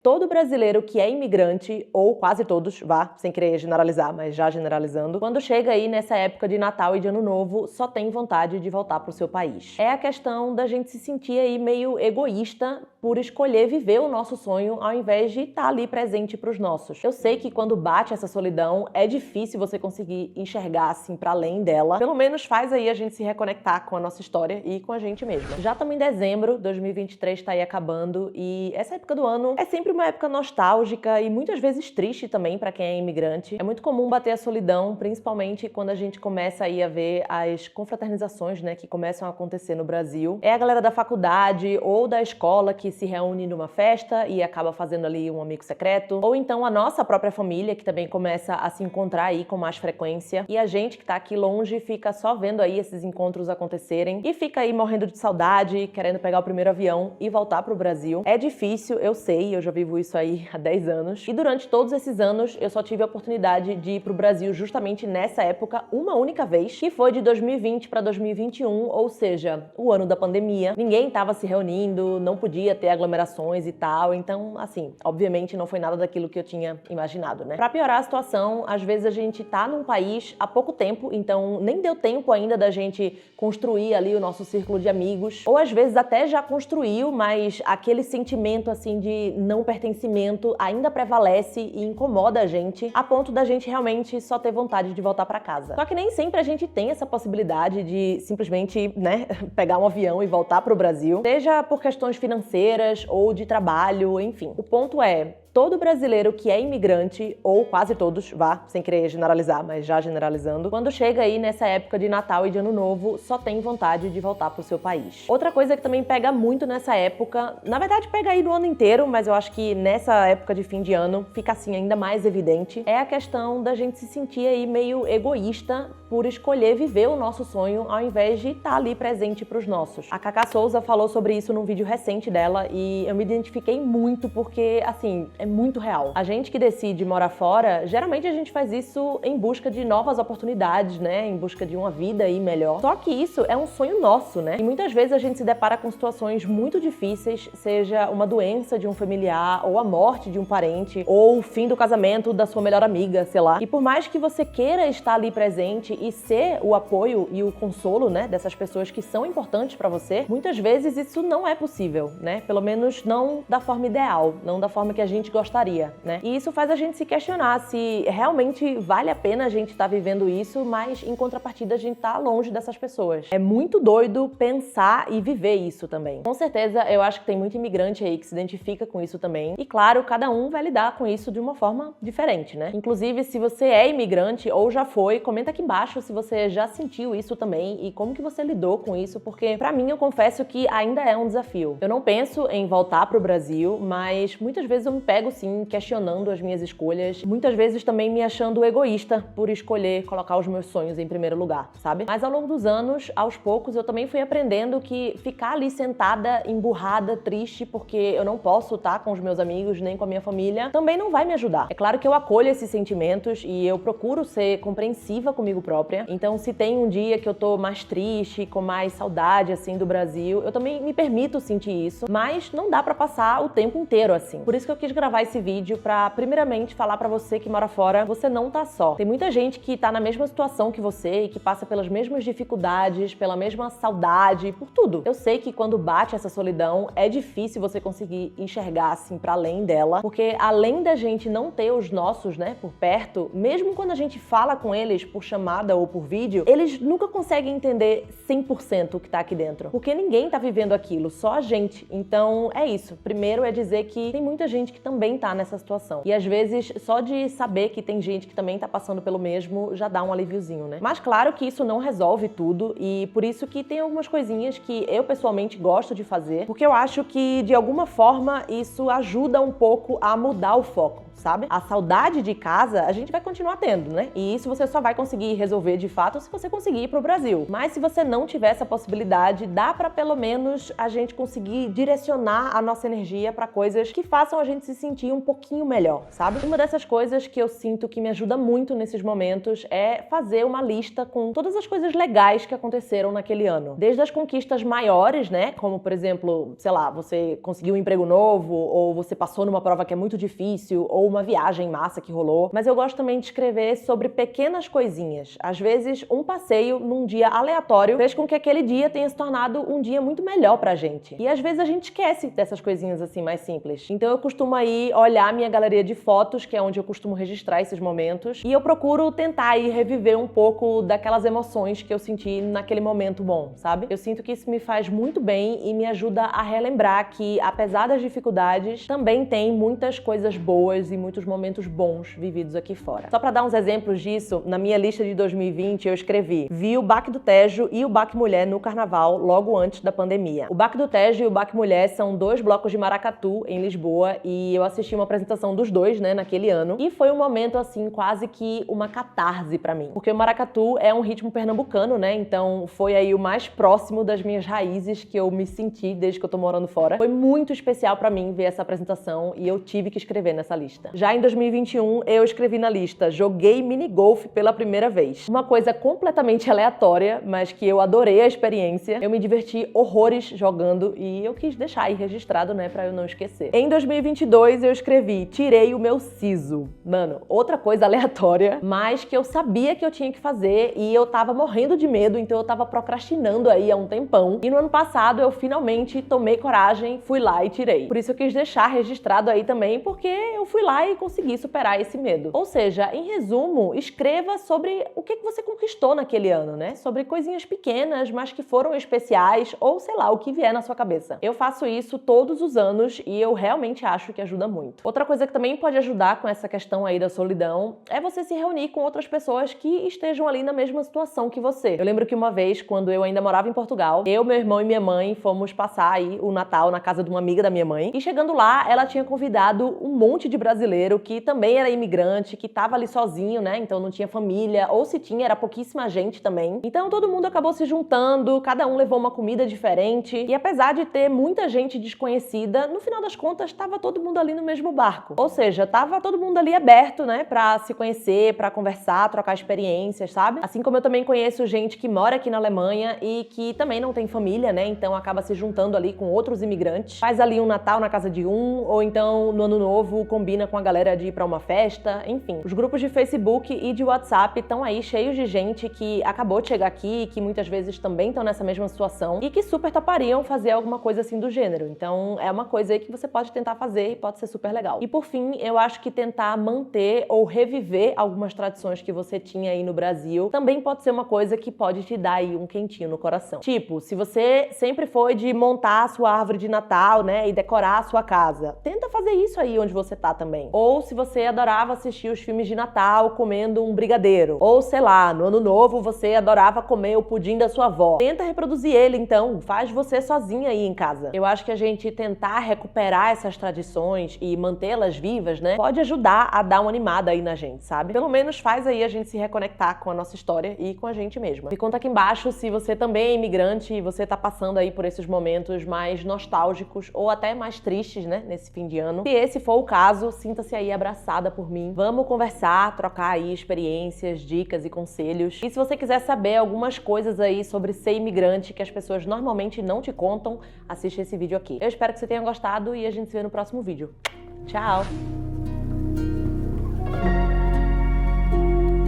Todo brasileiro que é imigrante, ou quase todos, sem querer generalizar, mas já generalizando, quando chega aí nessa época de Natal e de Ano Novo, só tem vontade de voltar pro seu país. É a questão da gente se sentir aí meio egoísta por escolher viver o nosso sonho ao invés de estar ali presente pros nossos. Eu sei que quando bate essa solidão, é difícil você conseguir enxergar assim pra além dela. Pelo menos faz aí a gente se reconectar com a nossa história e com a gente mesma. Já estamos em dezembro, 2023 tá aí acabando e essa época do ano é sempre uma época nostálgica e muitas vezes triste também para quem é imigrante. É muito comum bater a solidão, principalmente quando a gente começa aí a ver as confraternizações, né, que começam a acontecer no Brasil. É a galera da faculdade ou da escola que se reúne numa festa e acaba fazendo ali um amigo secreto, ou então a nossa própria família que também começa a se encontrar aí com mais frequência e a gente que tá aqui longe fica só vendo aí esses encontros acontecerem e fica aí morrendo de saudade, querendo pegar o primeiro avião e voltar pro Brasil. É difícil, eu sei, eu já vivo isso aí há 10 anos. E durante todos esses anos, eu só tive a oportunidade de ir pro Brasil justamente nessa época, uma única vez, que foi de 2020 para 2021, ou seja, o ano da pandemia. Ninguém tava se reunindo, não podia ter aglomerações e tal, então, assim, obviamente não foi nada daquilo que eu tinha imaginado, né? Pra piorar a situação, às vezes a gente tá num país há pouco tempo, então nem deu tempo ainda da gente construir ali o nosso círculo de amigos, ou às vezes até já construiu, mas aquele sentimento, assim, de não pertencimento ainda prevalece e incomoda a gente, a ponto da gente realmente só ter vontade de voltar pra casa. Só que nem sempre a gente tem essa possibilidade de simplesmente, né, pegar um avião e voltar pro Brasil, seja por questões financeiras ou de trabalho, enfim. O ponto é, todo brasileiro que é imigrante, ou quase todos, sem querer generalizar, mas já generalizando, quando chega aí nessa época de Natal e de Ano Novo, só tem vontade de voltar pro seu país. Outra coisa que também pega muito nessa época, na verdade pega aí no ano inteiro, mas eu acho que nessa época de fim de ano fica assim ainda mais evidente, é a questão da gente se sentir aí meio egoísta por escolher viver o nosso sonho ao invés de estar ali presente pros nossos. A Cacá Souza falou sobre isso num vídeo recente dela e eu me identifiquei muito porque, assim, é muito real. A gente que decide morar fora, geralmente a gente faz isso em busca de novas oportunidades, né? Em busca de uma vida aí melhor. Só que isso é um sonho nosso, né? E muitas vezes a gente se depara com situações muito difíceis, seja uma doença de um familiar, ou a morte de um parente, ou o fim do casamento da sua melhor amiga, sei lá. E por mais que você queira estar ali presente e ser o apoio e o consolo, né, dessas pessoas que são importantes pra você, muitas vezes isso não é possível, né? Pelo menos não da forma ideal, não da forma que a gente gostaria, né? E isso faz a gente se questionar se realmente vale a pena a gente estar vivendo isso, mas em contrapartida a gente tá longe dessas pessoas. É muito doido pensar e viver isso também. Com certeza, eu acho que tem muito imigrante aí que se identifica com isso também. E claro, cada um vai lidar com isso de uma forma diferente, né? Inclusive, se você é imigrante ou já foi, comenta aqui embaixo se você já sentiu isso também e como que você lidou com isso, porque pra mim eu confesso que ainda é um desafio. Eu não penso em voltar pro Brasil, mas muitas vezes eu me pego sim questionando as minhas escolhas, muitas vezes também me achando egoísta por escolher colocar os meus sonhos em primeiro lugar, sabe? Mas ao longo dos anos, aos poucos, eu também fui aprendendo que ficar ali sentada, emburrada, triste, porque eu não posso estar com os meus amigos nem com a minha família, também não vai me ajudar. É claro que eu acolho esses sentimentos e eu procuro ser compreensiva comigo própria, então se tem um dia que eu tô mais triste, com mais saudade, assim, do Brasil, eu também me permito sentir isso, mas não dá pra passar o tempo inteiro assim. Por isso que eu quis gravar esse vídeo pra, primeiramente, falar pra você que mora fora, você não tá só. Tem muita gente que tá na mesma situação que você e que passa pelas mesmas dificuldades, pela mesma saudade, por tudo. Eu sei que quando bate essa solidão, é difícil você conseguir enxergar, assim, pra além dela, porque além da gente não ter os nossos, né, por perto, mesmo quando a gente fala com eles por chamada ou por vídeo, eles nunca conseguem entender 100% o que tá aqui dentro, porque ninguém tá vivendo aquilo, só a gente. Então, é isso. Primeiro é dizer que tem muita gente que também tá nessa situação. E às vezes, só de saber que tem gente que também tá passando pelo mesmo, já dá um alíviozinho, né? Mas claro que isso não resolve tudo e por isso que tem algumas coisinhas que eu pessoalmente gosto de fazer, porque eu acho que de alguma forma isso ajuda um pouco a mudar o foco, sabe? A saudade de casa a gente vai continuar tendo, né? E isso você só vai conseguir resolver de fato se você conseguir ir pro Brasil. Mas se você não tiver essa possibilidade, dá pra pelo menos a gente conseguir direcionar a nossa energia pra coisas que façam a gente se sentir um pouquinho melhor, sabe? Uma dessas coisas que eu sinto que me ajuda muito nesses momentos é fazer uma lista com todas as coisas legais que aconteceram naquele ano. Desde as conquistas maiores, né? Como, por exemplo, sei lá, você conseguiu um emprego novo, ou você passou numa prova que é muito difícil, ou uma viagem massa que rolou. Mas eu gosto também de escrever sobre pequenas coisinhas. Às vezes, um passeio num dia aleatório fez com que aquele dia tenha se tornado um dia muito melhor pra gente. E às vezes a gente esquece dessas coisinhas assim mais simples. Então eu costumo aí olhar minha galeria de fotos, que é onde eu costumo registrar esses momentos, e eu procuro tentar aí reviver um pouco daquelas emoções que eu senti naquele momento bom, sabe? Eu sinto que isso me faz muito bem e me ajuda a relembrar que, apesar das dificuldades, também tem muitas coisas boas e muitos momentos bons vividos aqui fora. Só pra dar uns exemplos disso, na minha lista de 2020 eu escrevi: vi o Baque do Tejo e o Baque Mulher no Carnaval logo antes da pandemia. O Baque do Tejo e o Baque Mulher são dois blocos de maracatu em Lisboa e eu assisti uma apresentação dos dois, né, naquele ano, e foi um momento assim quase que uma catarse pra mim, porque o maracatu é um ritmo pernambucano, né? Então foi aí o mais próximo das minhas raízes que eu me senti desde que eu tô morando fora. Foi muito especial pra mim ver essa apresentação e eu tive que escrever nessa lista. Já em 2021 eu escrevi na lista: joguei minigolf pela primeira vez. Uma coisa completamente aleatória, mas que eu adorei a experiência. Eu me diverti horrores jogando e eu quis deixar aí registrado, né, pra eu não esquecer. Em 2022 eu escrevi: tirei o meu siso. Mano, outra coisa aleatória, mas que eu sabia que eu tinha que fazer e eu tava morrendo de medo, então eu tava procrastinando aí há um tempão. E no ano passado eu finalmente tomei coragem, fui lá e tirei. Por isso eu quis deixar registrado aí também, porque eu fui lá e consegui superar esse medo. Ou seja, em resumo, escreva sobre o que você conquistou naquele ano, né? Sobre coisinhas pequenas, mas que foram especiais, ou sei lá, o que vier na sua cabeça. Eu faço isso todos os anos e eu realmente acho que ajuda muito. Outra coisa que também pode ajudar com essa questão aí da solidão é você se reunir com outras pessoas que estejam ali na mesma situação que você. Eu lembro que uma vez, quando eu ainda morava em Portugal, eu, meu irmão e minha mãe fomos passar aí o Natal na casa de uma amiga da minha mãe, e chegando lá, ela tinha convidado um monte de brasileiro que também era imigrante, que tava ali sozinho, né? Então não tinha família, ou se tinha, era pouquíssima gente também. Então todo mundo acabou se juntando, cada um levou uma comida diferente, e apesar de ter muita gente desconhecida, no final das contas tava todo mundo ali no mesmo barco. Ou seja, tava todo mundo ali aberto, né, pra se conhecer, pra conversar, trocar experiências, sabe? Assim como eu também conheço gente que mora aqui na Alemanha e que também não tem família, né? Então acaba se juntando ali com outros imigrantes, faz ali um Natal na casa de um, ou então no Ano Novo combina com a galera de ir pra uma festa, enfim. Os grupos de Facebook e de WhatsApp estão aí cheios de gente que acabou de chegar aqui, que muitas vezes também estão nessa mesma situação e que super topariam fazer alguma coisa assim do gênero. Então é uma coisa aí que você pode tentar fazer e pode ser super legal. E por fim, eu acho que tentar manter ou reviver algumas tradições que você tinha aí no Brasil também pode ser uma coisa que pode te dar aí um quentinho no coração. Tipo, se você sempre foi de montar a sua árvore de Natal, né, e decorar a sua casa, tenta fazer isso aí onde você tá também. Ou se você adorava assistir os filmes de Natal comendo um brigadeiro, ou sei lá, no Ano Novo você adorava comer o pudim da sua avó, tenta reproduzir ele então, faz você sozinha aí em casa. Eu acho que a gente tentar recuperar essas tradições e mantê-las vivas, né, pode ajudar a dar uma animada aí na gente, sabe? Pelo menos faz aí a gente se reconectar com a nossa história e com a gente mesma. Me conta aqui embaixo se você também é imigrante e você tá passando aí por esses momentos mais nostálgicos ou até mais tristes, né, nesse fim de ano. Se esse for o caso, sinta-se aí abraçada por mim. Vamos conversar, trocar aí experiências, dicas e conselhos. E se você quiser saber algumas coisas aí sobre ser imigrante que as pessoas normalmente não te contam, assiste esse vídeo aqui. Eu espero que você tenha gostado e a gente se vê no próximo vídeo. Tchau!